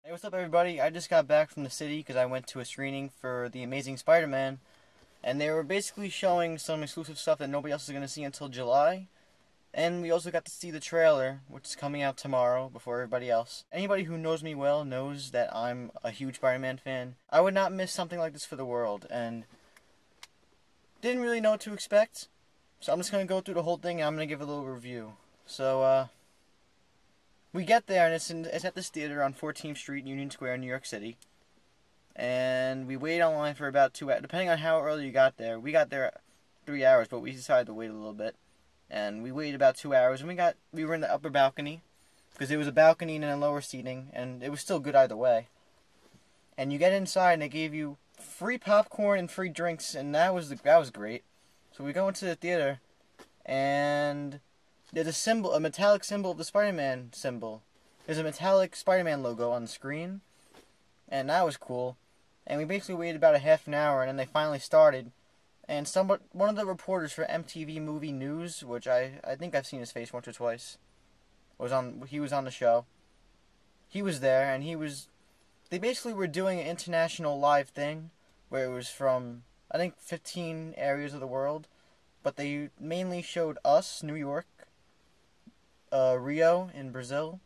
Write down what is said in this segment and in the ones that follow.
Hey, what's up, everybody? I just got back from the city because I went to a screening for The Amazing Spider-Man, and they were basically showing some exclusive stuff that nobody else is going to see until July. And we also got to see the trailer, which is coming out tomorrow before everybody else. Anybody who knows me well knows that I'm a huge Spider-Man fan. I would not miss something like this for the world, and didn't really know what to expect. So I'm just going to go through the whole thing and I'm going to give a little review. So, we get there, and it's at this theater on 14th Street, Union Square, New York City. And we wait online for about 2 hours, depending on how early you got there. We got there 3 hours, but we decided to wait a little bit. And we waited about 2 hours, and we were in the upper balcony, because it was a balcony and then lower seating, and it was still good either way. And you get inside, and they gave you free popcorn and free drinks, and that was great. So we go into the theater, and there's a metallic symbol of the Spider-Man symbol. There's a metallic Spider-Man logo on the screen, and that was cool. And we basically waited about a half an hour, and then they finally started. And one of the reporters for MTV Movie News, which I think I've seen his face once or twice, he was on the show. He was there, and they basically were doing an international live thing, where it was from, I think, 15 areas of the world, but they mainly showed us, New York, Rio in Brazil,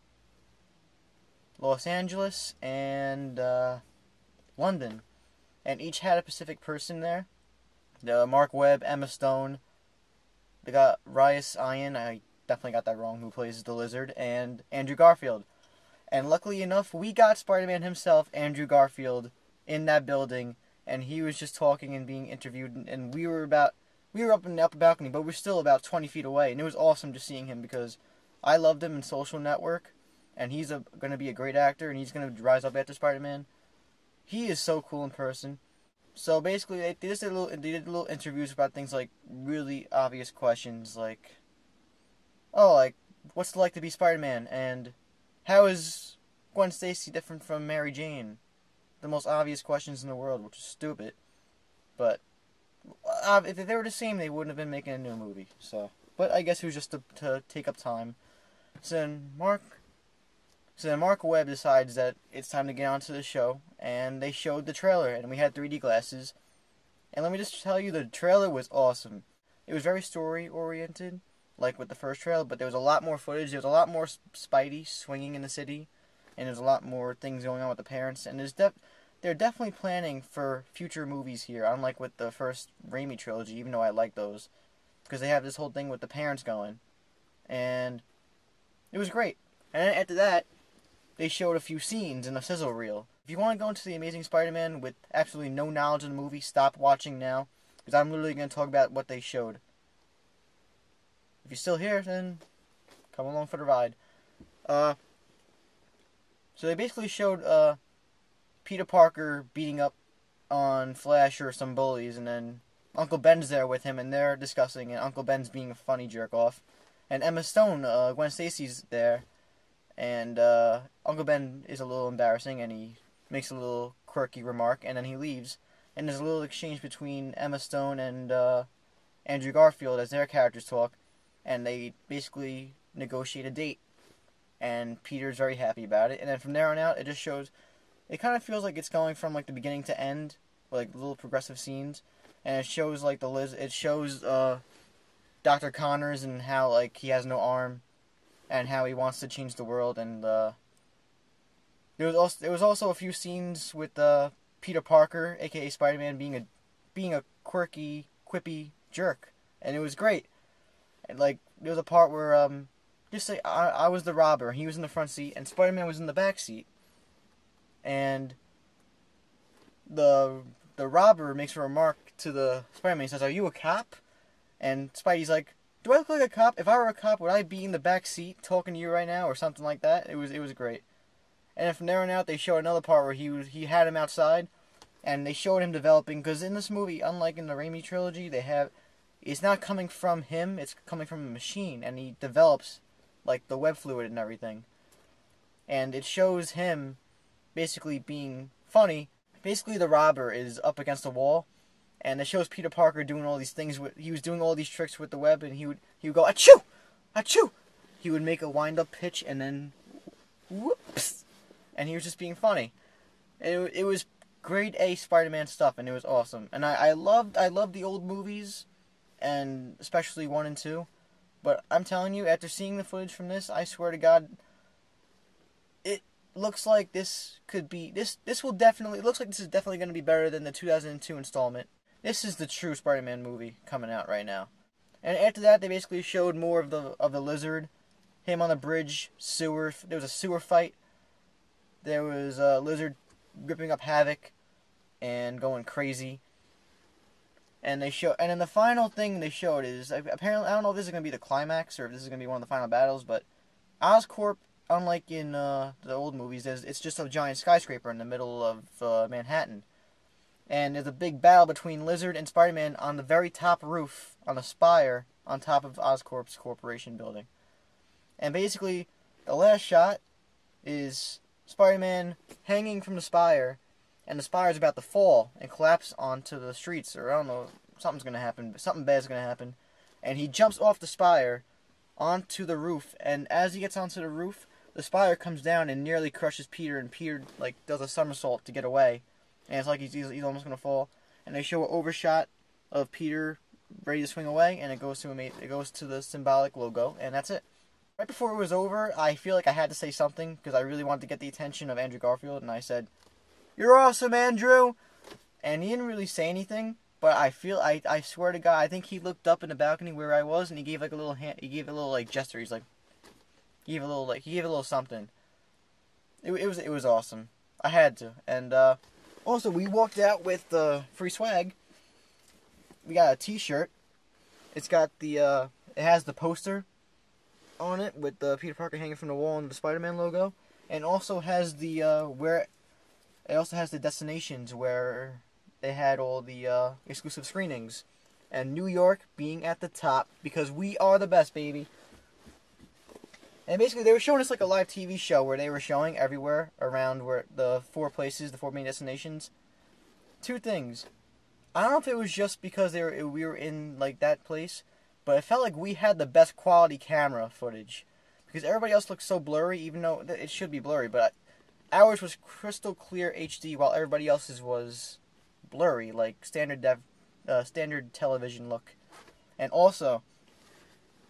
Los Angeles, and London. And each had a Pacific person there. Mark Webb, Emma Stone. They got Reyes Ian, I definitely got that wrong, who plays the Lizard, and Andrew Garfield. And luckily enough, we got Spider-Man himself, Andrew Garfield, in that building, and he was just talking and being interviewed, and we were up in the upper balcony, but we're still about 20 feet away, and it was awesome just seeing him because I loved him in Social Network, and he's going to be a great actor, and he's going to rise up after Spider-Man. He is so cool in person. So basically, they did little interviews about things like really obvious questions, like, what's it like to be Spider-Man, and how is Gwen Stacy different from Mary Jane? The most obvious questions in the world, which is stupid. But if they were the same, they wouldn't have been making a new movie. So, but I guess it was just to take up time. So then Mark Webb decides that it's time to get onto the show, and they showed the trailer, and we had 3D glasses. And let me just tell you, the trailer was awesome. It was very story-oriented, like with the first trailer, but there was a lot more footage. There was a lot more Spidey swinging in the city, and there's a lot more things going on with the parents. And they're definitely planning for future movies here, unlike with the first Raimi trilogy, even though I like those, because they have this whole thing with the parents going. And it was great. And then after that, they showed a few scenes in a sizzle reel. If you want to go into The Amazing Spider-Man with absolutely no knowledge of the movie, stop watching now, because I'm literally going to talk about what they showed. If you're still here, then come along for the ride. So they basically showed Peter Parker beating up on Flash or some bullies, and then Uncle Ben's there with him, and they're discussing, and Uncle Ben's being a funny jerk-off. And Emma Stone, Gwen Stacy's there, and Uncle Ben is a little embarrassing, and he makes a little quirky remark, and then he leaves. And there's a little exchange between Emma Stone and Andrew Garfield as their characters talk, and they basically negotiate a date. And Peter's very happy about it. And then from there on out, it kind of feels like it's going from like the beginning to end, like little progressive scenes. And it shows like it shows Dr. Connors and how like he has no arm, and how he wants to change the world. And there was also a few scenes with Peter Parker, aka Spider-Man, being a quirky, quippy jerk, and it was great. And like there was a part where just say I was the robber, he was in the front seat, and Spider-Man was in the back seat, and the robber makes a remark to the Spider-Man. He says, "Are you a cop?" And Spidey's like, "Do I look like a cop? If I were a cop, would I be in the back seat talking to you right now?" or something like that. It was great. And then from there on out, they showed another part where he had him outside, and they showed him developing. Because in this movie, unlike in the Raimi trilogy, it's not coming from him; it's coming from a machine, and he develops like the web fluid and everything. And it shows him basically being funny. Basically, the robber is up against the wall, and it shows Peter Parker doing all these things. He was doing all these tricks with the web, and he would go achoo, achoo. He would make a wind up pitch, and then whoops, and he was just being funny. It was grade A Spider-Man stuff, and it was awesome. And I loved the old movies, and especially 1 and 2. But I'm telling you, after seeing the footage from this, I swear to God, it looks like this could be this will definitely, it looks like this is definitely going to be better than the 2002 installment. This is the true Spider-Man movie coming out right now. And after that, they basically showed more of the Lizard, him on the bridge, sewer. There was a sewer fight. There was a Lizard ripping up Havoc and going crazy. And then the final thing they showed is, apparently, I don't know if this is going to be the climax or if this is going to be one of the final battles, but Oscorp, unlike in the old movies, it's just a giant skyscraper in the middle of Manhattan. And there's a big battle between Lizard and Spider-Man on the very top roof, on a spire, on top of Oscorp's corporation building. And basically, the last shot is Spider-Man hanging from the spire, and the spire is about to fall and collapse onto the streets, or I don't know, something's going to happen, something bad's going to happen. And he jumps off the spire onto the roof, and as he gets onto the roof, the spire comes down and nearly crushes Peter, and Peter, like, does a somersault to get away. And it's like he's almost going to fall. And they show an overshot of Peter ready to swing away, and it goes to the symbolic logo, and that's it. Right before it was over, I feel like I had to say something, because I really wanted to get the attention of Andrew Garfield, and I said, "You're awesome, Andrew!" And he didn't really say anything, but I swear to God, I think he looked up in the balcony where I was, and he gave like a little hand, he gave a little like gesture. He's like, he gave a little something. It was awesome. I had to. And also, we walked out with free swag. We got a T-shirt. It's got it has the poster on it with the Peter Parker hanging from the wall and the Spider-Man logo, and also has the it also has the destinations where they had all the exclusive screenings, and New York being at the top because we are the best, baby. And basically, they were showing us like a live TV show where they were showing everywhere around where the 4 main destinations. 2 things. I don't know if it was just because we were in like that place, but it felt like we had the best quality camera footage because everybody else looked so blurry, even though it should be blurry. But ours was crystal clear HD, while everybody else's was blurry, like standard television look. And also,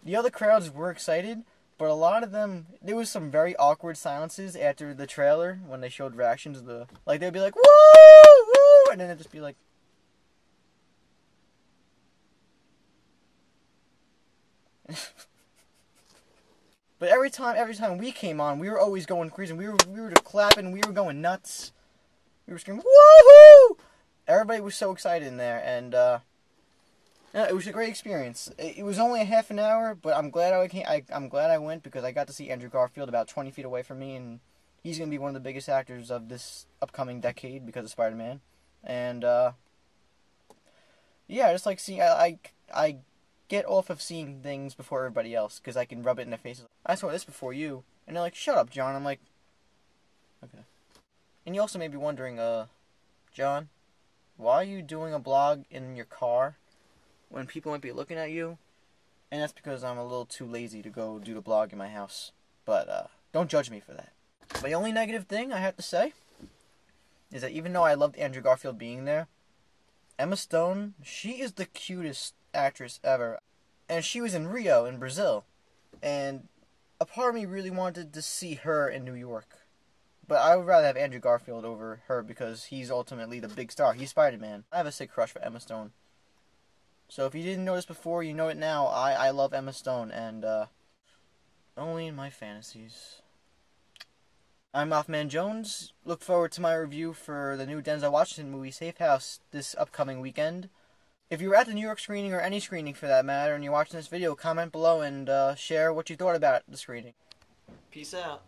the other crowds were excited, but a lot of them, there was some very awkward silences after the trailer when they showed reactions. Like they'd be like, "Woo, woo," and then it'd just be like. But every time we came on, we were always going crazy. We were clapping, we were going nuts. We were screaming, "Woohoo!" Everybody was so excited in there, and it was a great experience. It was only a half an hour, but I'm glad I'm glad I went because I got to see Andrew Garfield about 20 feet away from me, and he's going to be one of the biggest actors of this upcoming decade because of Spider-Man. And yeah, just like seeing I get off of seeing things before everybody else because I can rub it in their faces. I saw this before you, and they're like, "Shut up, John." I'm like, okay. And you also may be wondering, John, why are you doing a blog in your car when people might be looking at you? And that's because I'm a little too lazy to go do the blog in my house. But don't judge me for that. But the only negative thing I have to say is that even though I loved Andrew Garfield being there, Emma Stone, she is the cutest actress ever. And she was in Rio in Brazil. And a part of me really wanted to see her in New York. But I would rather have Andrew Garfield over her because he's ultimately the big star. He's Spider-Man. I have a sick crush for Emma Stone. So if you didn't know this before, you know it now. I love Emma Stone, and only in my fantasies. I'm Mothman Jones. Look forward to my review for the new Denzel Washington movie, Safe House, this upcoming weekend. If you were at the New York screening, or any screening for that matter, and you're watching this video, comment below and share what you thought about the screening. Peace out.